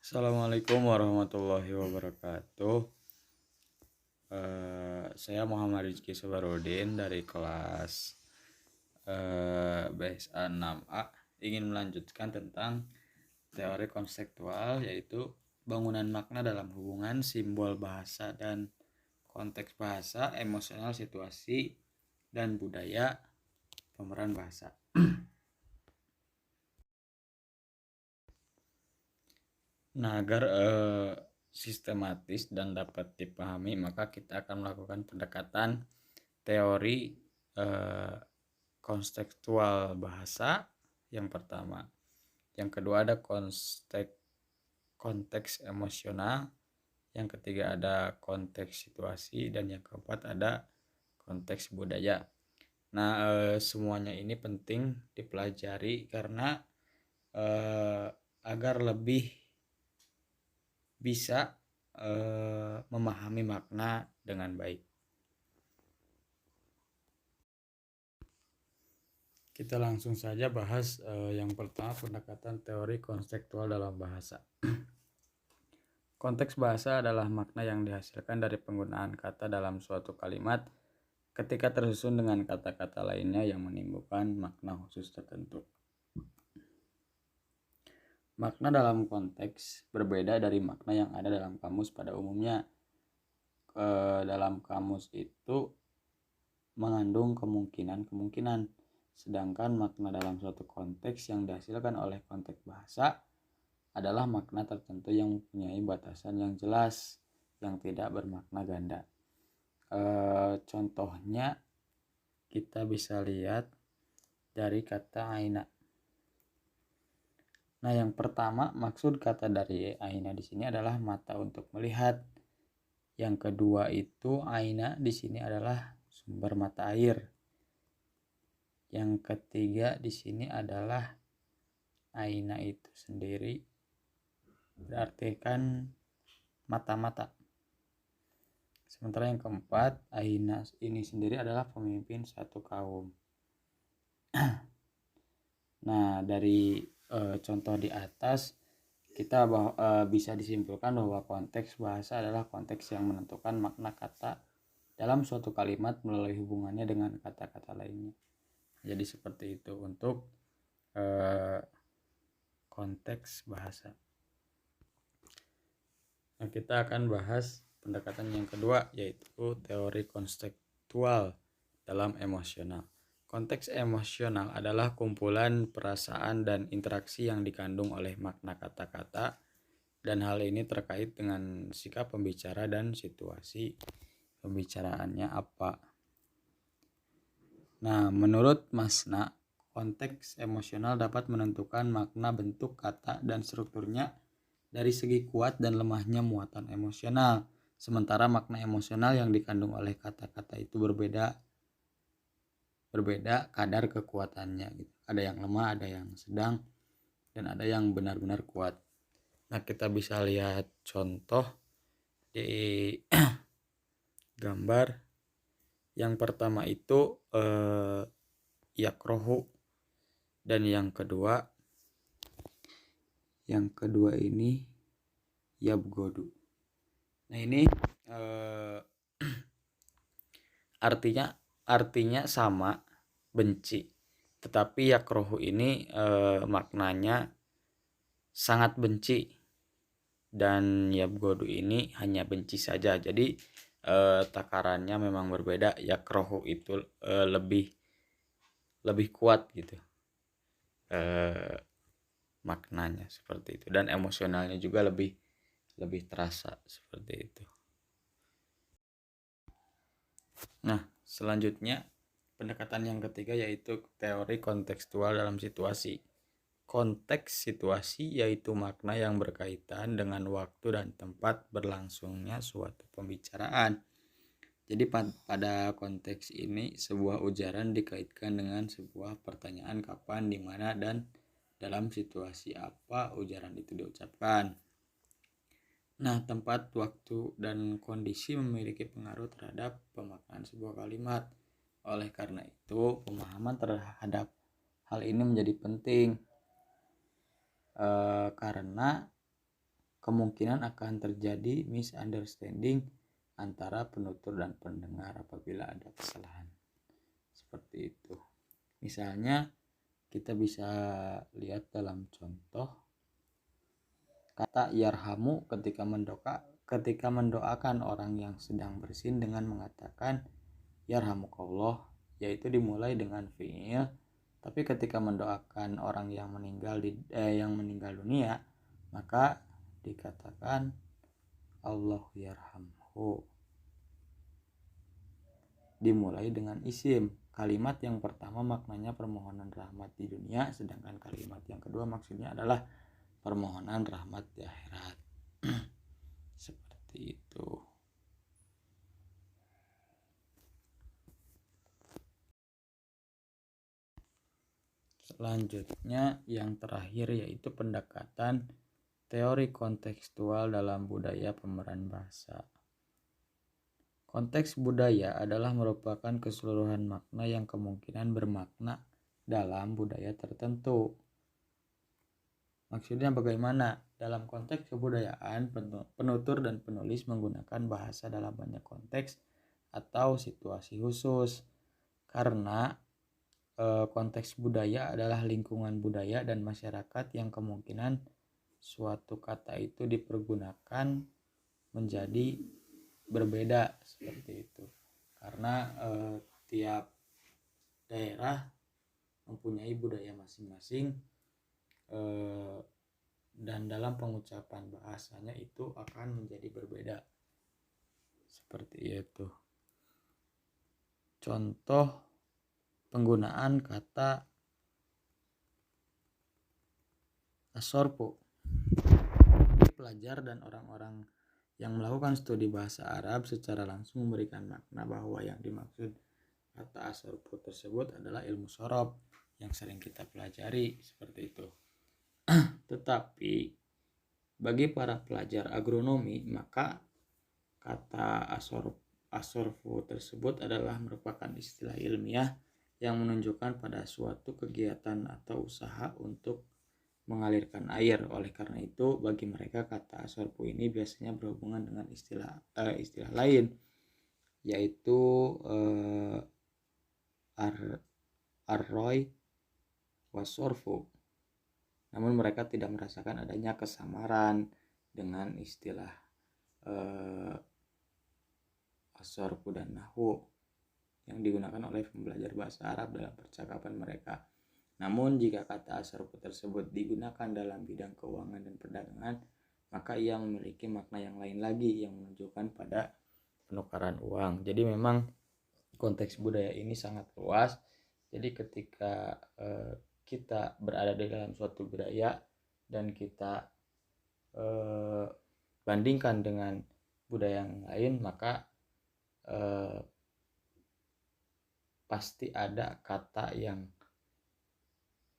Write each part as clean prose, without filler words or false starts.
Assalamualaikum warahmatullahi wabarakatuh. Saya Muhammad Rizky Sabarudin dari kelas BSA 6A ingin melanjutkan tentang teori konseptual, yaitu bangunan makna dalam hubungan simbol bahasa dan konteks bahasa, emosional, situasi, dan budaya pemeran bahasa. Nah, agar sistematis dan dapat dipahami, maka kita akan melakukan pendekatan teori konstekstual bahasa yang pertama. Yang kedua ada konteks emosional, yang ketiga ada konteks situasi, dan yang keempat ada konteks budaya. Nah, semuanya ini penting dipelajari karena agar lebih bisa memahami makna dengan baik. Kita langsung saja bahas yang pertama, pendekatan teori konseptual dalam bahasa. Konteks bahasa adalah makna yang dihasilkan dari penggunaan kata dalam suatu kalimat ketika tersusun dengan kata-kata lainnya yang menimbulkan makna khusus tertentu. Makna dalam konteks berbeda dari makna yang ada dalam kamus pada umumnya. Dalam kamus itu mengandung kemungkinan-kemungkinan, sedangkan makna dalam suatu konteks yang dihasilkan oleh konteks bahasa adalah makna tertentu yang mempunyai batasan yang jelas, yang tidak bermakna ganda. Contohnya kita bisa lihat dari kata aina. Nah, yang pertama, maksud kata dari aina di sini adalah mata untuk melihat. Yang kedua itu aina di sini adalah sumber mata air. Yang ketiga di sini adalah aina itu sendiri berarti kan mata-mata. Sementara yang keempat, aina ini sendiri adalah pemimpin satu kaum. Nah, dari contoh di atas kita bisa disimpulkan bahwa konteks bahasa adalah konteks yang menentukan makna kata dalam suatu kalimat melalui hubungannya dengan kata-kata lainnya. Jadi seperti itu untuk konteks bahasa. Nah, kita akan bahas pendekatan yang kedua, yaitu teori konseptual dalam emosional. Konteks emosional adalah kumpulan perasaan dan interaksi yang dikandung oleh makna kata-kata, dan hal ini terkait dengan sikap pembicara dan situasi pembicaraannya apa. Nah, menurut Masna, konteks emosional dapat menentukan makna bentuk kata dan strukturnya dari segi kuat dan lemahnya muatan emosional. Sementara makna emosional yang dikandung oleh kata-kata itu berbeda kadar kekuatannya gitu. Ada yang lemah, ada yang sedang, dan ada yang benar-benar kuat. Nah, kita bisa lihat contoh di gambar. Yang pertama itu yakrohu, dan yang kedua ini yabgodu. Nah, ini artinya sama, benci, tetapi yakrohu ini maknanya sangat benci, dan yabgodu ini hanya benci saja. Jadi takarannya memang berbeda. Yakrohu itu lebih kuat gitu maknanya seperti itu, dan emosionalnya juga lebih terasa seperti itu. Nah, selanjutnya pendekatan yang ketiga yaitu teori kontekstual dalam situasi. Konteks situasi yaitu makna yang berkaitan dengan waktu dan tempat berlangsungnya suatu pembicaraan. Jadi pada konteks ini sebuah ujaran dikaitkan dengan sebuah pertanyaan kapan, di mana, dan dalam situasi apa ujaran itu diucapkan. Nah, tempat, waktu, dan kondisi memiliki pengaruh terhadap pemaknaan sebuah kalimat. Oleh karena itu, pemahaman terhadap hal ini menjadi penting karena kemungkinan akan terjadi misunderstanding antara penutur dan pendengar apabila ada kesalahan. Seperti itu. Misalnya kita bisa lihat dalam contoh kata yarhamu ketika mendoakan orang yang sedang bersin dengan mengatakan yarhamukallah, yaitu dimulai dengan fiil, tapi ketika mendoakan orang yang meninggal dunia maka dikatakan Allah yarhamhu, dimulai dengan isim. Kalimat yang pertama maknanya permohonan rahmat di dunia, sedangkan kalimat yang kedua maksudnya adalah permohonan rahmat di akhirat. Seperti itu. Selanjutnya yang terakhir yaitu pendekatan teori kontekstual dalam budaya pemeran bahasa. Konteks budaya adalah merupakan keseluruhan makna yang kemungkinan bermakna dalam budaya tertentu. Maksudnya bagaimana? Dalam konteks kebudayaan, penutur dan penulis menggunakan bahasa dalam banyak konteks atau situasi khusus. Karena konteks budaya adalah lingkungan budaya dan masyarakat yang kemungkinan suatu kata itu dipergunakan menjadi berbeda seperti itu. Karena tiap daerah mempunyai budaya masing-masing, dan dalam pengucapan bahasanya itu akan menjadi berbeda. Seperti itu. Contoh penggunaan kata asorpu. Pelajar dan orang-orang yang melakukan studi bahasa Arab secara langsung memberikan makna bahwa yang dimaksud kata asorpu tersebut adalah ilmu sorob yang sering kita pelajari seperti itu. Tetapi bagi para pelajar agronomi maka kata asorfu tersebut adalah merupakan istilah ilmiah yang menunjukkan pada suatu kegiatan atau usaha untuk mengalirkan air. Oleh karena itu bagi mereka kata asorfu ini biasanya berhubungan dengan istilah lain, yaitu arroy wasorfu. Namun mereka tidak merasakan adanya kesamaran dengan istilah asorfu dan nahwu yang digunakan oleh pembelajar bahasa Arab dalam percakapan mereka. Namun jika kata asorfu tersebut digunakan dalam bidang keuangan dan perdagangan, maka ia memiliki makna yang lain lagi yang menunjukkan pada penukaran uang. Jadi memang konteks budaya ini sangat luas. Jadi ketika kita berada di dalam suatu budaya dan kita bandingkan dengan budaya yang lain, maka pasti ada kata yang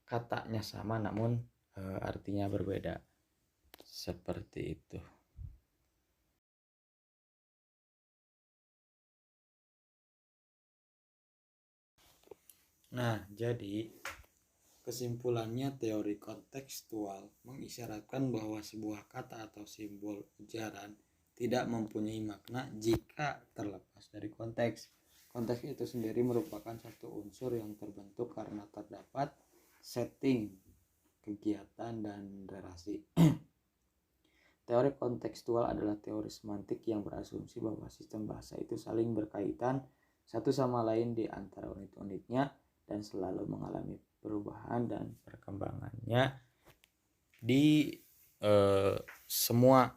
katanya sama namun artinya berbeda. Seperti itu. Nah, jadi kesimpulannya teori kontekstual mengisyaratkan bahwa sebuah kata atau simbol ujaran tidak mempunyai makna jika terlepas dari konteks. Konteks itu sendiri merupakan satu unsur yang terbentuk karena terdapat setting, kegiatan, dan relasi. Teori kontekstual adalah teori semantik yang berasumsi bahwa sistem bahasa itu saling berkaitan satu sama lain di antara unit-unitnya dan selalu mengalami perubahan dan perkembangannya di semua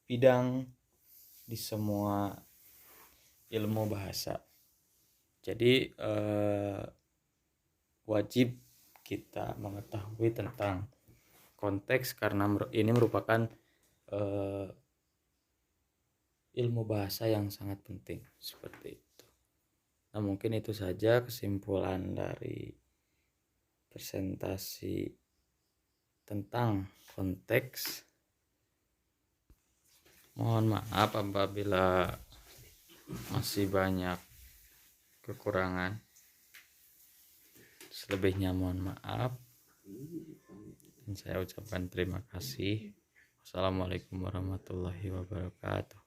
bidang, di semua ilmu bahasa. Jadi wajib kita mengetahui tentang konteks karena ini merupakan ilmu bahasa yang sangat penting seperti itu. Nah, mungkin itu saja kesimpulan dari presentasi tentang konteks. Mohon maaf apabila masih banyak kekurangan. Selebihnya mohon maaf. Dan saya ucapkan terima kasih. Wassalamualaikum warahmatullahi wabarakatuh.